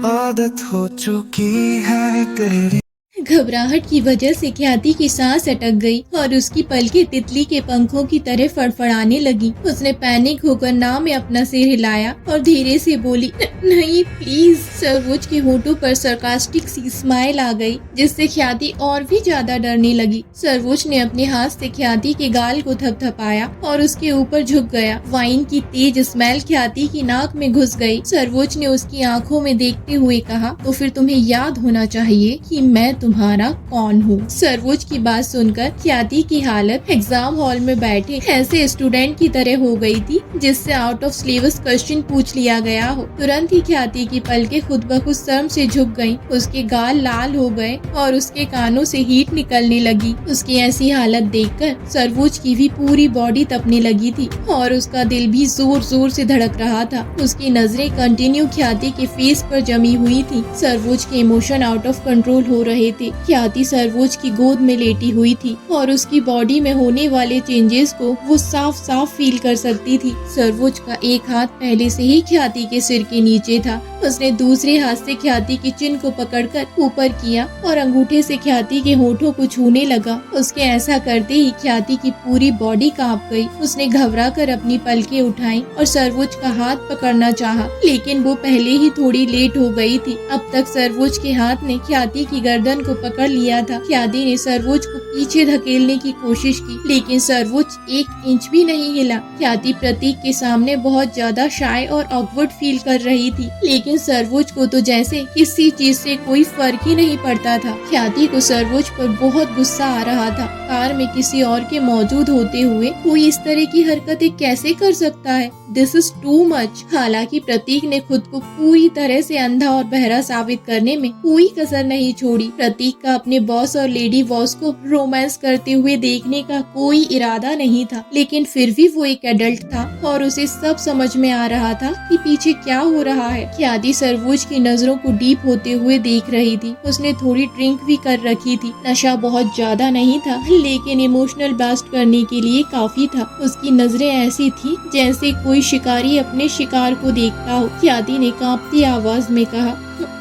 आदत हो चुकी है तेरी। घबराहट की वजह से ख्याति की सांस अटक गई और उसकी पलकें तितली के पंखों की तरह फड़फड़ाने लगी। उसने पैनिक होकर नाव में अपना सिर हिलाया और धीरे से बोली, नहीं प्लीज। सर्वोज के होठों पर सरकास्टिक सी स्माइल आ गई, जिससे ख्याति और भी ज्यादा डरने लगी। सर्वोज ने अपने हाथ से ख्याति के गाल को थपथपाया और उसके ऊपर झुक गया। वाइन की तेज स्मेल ख्याति की नाक में घुस गई। सर्वोज ने उसकी आंखों में देखते हुए कहा, तो फिर तुम्हें याद होना चाहिए कि मैं तुम्हारा कौन हूँ। सर्वोज की बात सुनकर ख्याति की हालत एग्जाम हॉल में बैठे ऐसे स्टूडेंट की तरह हो गई थी जिससे आउट ऑफ सिलेबस क्वेश्चन पूछ लिया गया हो। तुरंत ही ख्याति की पलकें खुद ब खुद शर्म से झुक गईं, उसके गाल लाल हो गए और उसके कानों से हीट निकलने लगी। उसकी ऐसी हालत देखकर सर्वोज की भी पूरी बॉडी तपने लगी थी और उसका दिल भी जोर जोर से धड़क रहा था। उसकी नजरें कंटिन्यू ख्याति के फेस पर जमी हुई थी। सर्वोज के इमोशन आउट ऑफ कंट्रोल हो रहे थे। ख्याति सर्वोज की गोद में लेटी हुई थी और उसकी बॉडी में होने वाले चेंजेस को वो साफ साफ फील कर सकती थी। सर्वोज का एक हाथ पहले से ही ख्याति के सिर के नीचे था। उसने दूसरे हाथ से ख्याति की चिन को पकड़कर ऊपर किया और अंगूठे से ख्याति के होठों को छूने लगा। उसके ऐसा करते ही ख्याति की पूरी बॉडी कांप गई। उसने घबरा कर अपनी पलकें उठाई और सर्वोज का हाथ पकड़ना चाहा, लेकिन वो पहले ही थोड़ी लेट हो गई थी। अब तक सर्वोज के हाथ ने ख्याति की गर्दन को पकड़ लिया था। ख्याति ने सर्वोज को पीछे धकेलने की कोशिश की, लेकिन सर्वोज 1 इंच भी नहीं हिला। ख्याति प्रतीक के सामने बहुत ज्यादा शाय और ऑकवर्ड फील कर रही थी, लेकिन सर्वोज को तो जैसे किसी चीज से कोई फर्क ही नहीं पड़ता था। ख्याति को सर्वोज पर बहुत गुस्सा आ रहा था। कार में किसी और के मौजूद होते हुए कोई इस तरह की हरकतें कैसे कर सकता है? This is too much. हालांकि प्रतीक ने खुद को पूरी तरह से अंधा और बहरा साबित करने में कोई कसर नहीं छोड़ी। प्रतीक का अपने बॉस और लेडी बॉस को रोमांस करते हुए देखने का कोई इरादा नहीं था, लेकिन फिर भी वो एक एडल्ट था और उसे सब समझ में आ रहा था कि पीछे क्या हो रहा है। ख्याति सर्वोज की नजरों को डीप होते हुए देख रही थी। उसने थोड़ी ड्रिंक भी कर रखी थी। नशा बहुत ज्यादा नहीं था, लेकिन इमोशनल ब्लास्ट करने के लिए काफी था। उसकी नजरें ऐसी थी जैसे कोई शिकारी अपने शिकार को देखता हो। ख्याति ने कांपती आवाज में कहा,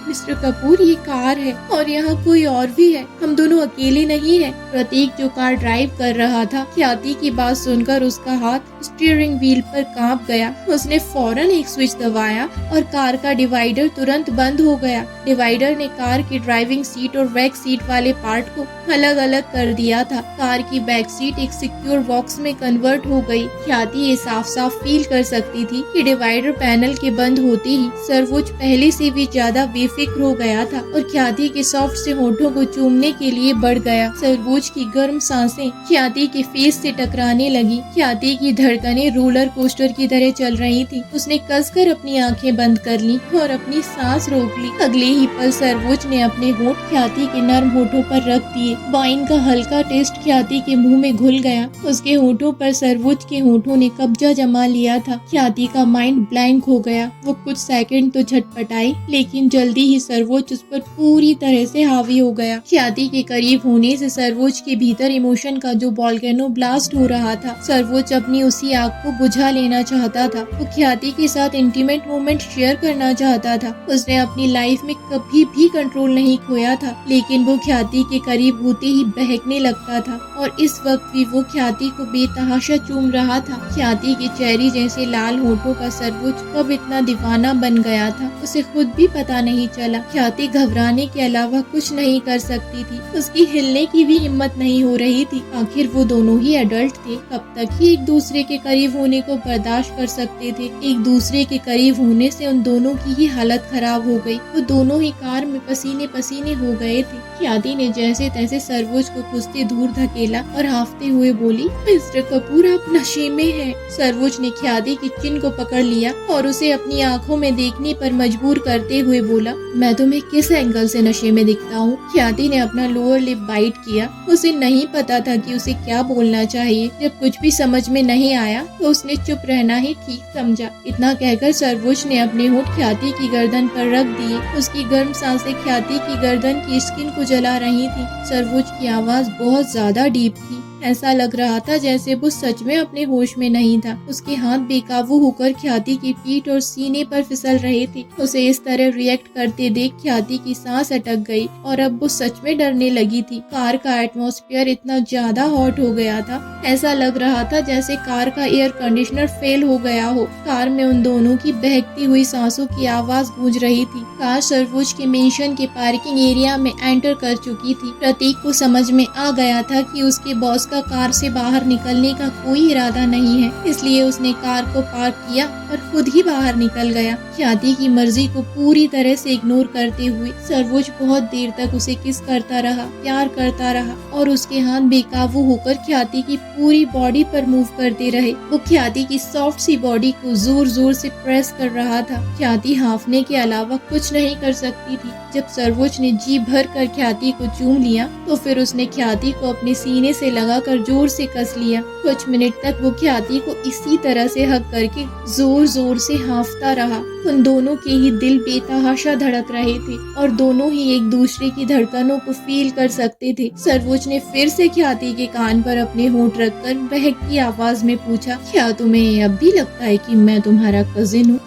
मिस्टर कपूर, ये कार है और यहाँ कोई और भी है, हम दोनों अकेले नहीं हैं। प्रतीक जो कार ड्राइव कर रहा था, ख्याति की बात सुनकर उसका हाथ स्टीयरिंग व्हील पर कांप गया। उसने फौरन एक स्विच दबाया और कार का डिवाइडर तुरंत बंद हो गया। डिवाइडर ने कार की ड्राइविंग सीट और बैक सीट वाले पार्ट को अलग अलग कर दिया था। कार की बैक सीट एक सिक्योर बॉक्स में कन्वर्ट हो गई। ख्याति ये साफ साफ फील कर सकती थी कि डिवाइडर पैनल के बंद होते ही सर्वोज पहले से भी ज्यादा बेफिक्र हो गया था और ख्याति के सॉफ्ट से होठों को चूमने के लिए बढ़ गया। सर्वोज की गर्म सांसें ख्याति के फेस से टकराने लगी। ख्याति की धड़कनें रोलर कोस्टर की तरह चल रही थी। उसने कसकर अपनी आंखें बंद कर ली और अपनी सांस रोक ली। अगले ही पल सर्वोज ने अपने होठ ख्याति के नर्म होठों पर रख दिए। वाइन का हल्का टेस्ट ख्याति के मुंह में घुल गया। उसके होठों पर सर्वोज के होठों ने कब्जा जमा लिया था। ख्याति का माइंड ब्लैंक हो गया। वो कुछ सेकंड तो झटपटाई, लेकिन जल्दी ही सर्वोज उस पर पूरी तरह से हावी हो गया। ख्याति के करीब होने से सर्वोज के भीतर इमोशन का जो वोल्केनो ब्लास्ट हो रहा था। सर्वोज अपनी उसी आग को बुझा लेना चाहता था। वो ख्याति के साथ इंटीमेट मोमेंट शेयर करना चाहता था। उसने अपनी लाइफ में कभी भी कंट्रोल नहीं खोया था, लेकिन वो ख्याति के करीब होते ही बहकने लगता था और इस वक्त भी वो ख्याति को बेतहाशा चूम रहा था। ख्याति के चेरी जैसे लाल होठों का सर्वोज कब इतना दीवाना बन गया था, उसे खुद भी पता नहीं चला। ख्याति घबराने के अलावा कुछ नहीं कर सकती थी। उसकी हिलने की भी हिम्मत नहीं हो रही थी। आखिर वो दोनों ही एडल्ट थे, कब तक ही एक दूसरे के करीब होने को बर्दाश्त कर सकते थे। एक दूसरे के करीब होने से उन दोनों की ही हालत खराब हो गई। वो दोनों ही कार में पसीने पसीने हो गए थे। ख्याति ने जैसे तैसे सर्वोज को कुछ दूर धकेला और हाफते हुए बोली, मिस्टर कपूर, आप नशे में हैं। सर्वोज ने ख्याति की चिन को पकड़ लिया और उसे अपनी आंखों में देखने पर मजबूर करते हुए बोला, मैं तुम्हें किस एंगल से नशे में दिखता हूँ? ख्याति ने अपना लोअर लिप बाइट किया। उसे नहीं पता था कि उसे क्या बोलना चाहिए। जब कुछ भी समझ में नहीं आया तो उसने चुप रहना ही ठीक समझा। इतना कहकर सर्वोज ने अपने होठ ख्याति की गर्दन पर रख दिए। उसकी गर्म सांसें ख्याति की गर्दन की स्किन को जला रही थी। सर्वोज की आवाज बहुत ज्यादा डीप थी। ऐसा लग रहा था जैसे वो सच में अपने होश में नहीं था। उसके हाथ बेकाबू होकर ख्याति की पीठ और सीने पर फिसल रहे थे। उसे इस तरह रिएक्ट करते देख ख्याति की सांस अटक गई और अब वो सच में डरने लगी थी। कार का एटमॉस्फेयर इतना ज्यादा हॉट हो गया था, ऐसा लग रहा था जैसे कार का एयर कंडीशनर फेल हो गया हो। कार में उन दोनों की बहकती हुई सांसों की आवाज गूंज रही थी। कार सरवुज के मेंशन के पार्किंग एरिया में एंटर कर चुकी थी। प्रतीक को समझ में आ गया था कि उसके बॉस का कार से बाहर निकलने का कोई इरादा नहीं है, इसलिए उसने कार को पार्क किया और खुद ही बाहर निकल गया। ख्याति की मर्जी को पूरी तरह से इग्नोर करते हुए सरवुज बहुत देर तक उसे किस करता रहा, प्यार करता रहा और उसके हाथ बेकाबू होकर ख्याति की पूरी बॉडी पर मूव करते रहे। वो ख्याति की सॉफ्ट सी बॉडी को जोर जोर से प्रेस कर रहा था। ख्याति हांफने के अलावा कुछ नहीं कर सकती थी। जब सरवुज ने जी भर कर ख्याति को चूम लिया तो फिर उसने ख्याति को अपने सीने से लगाकर जोर से कस लिया। कुछ मिनट तक वो ख्याति को इसी तरह से हक करके जोर जोर से हांफता रहा। उन दोनों के ही दिल बेतहाशा धड़क रहे थे और दोनों ही एक दूसरे की धड़कनों को फील कर सकते थे। सरवुज ने फिर से ख्याति के कान पर अपने होंठ रखकर बहकती आवाज में पूछा, क्या तुम्हें अब भी लगता है कि मैं तुम्हारा कजिन हूँ?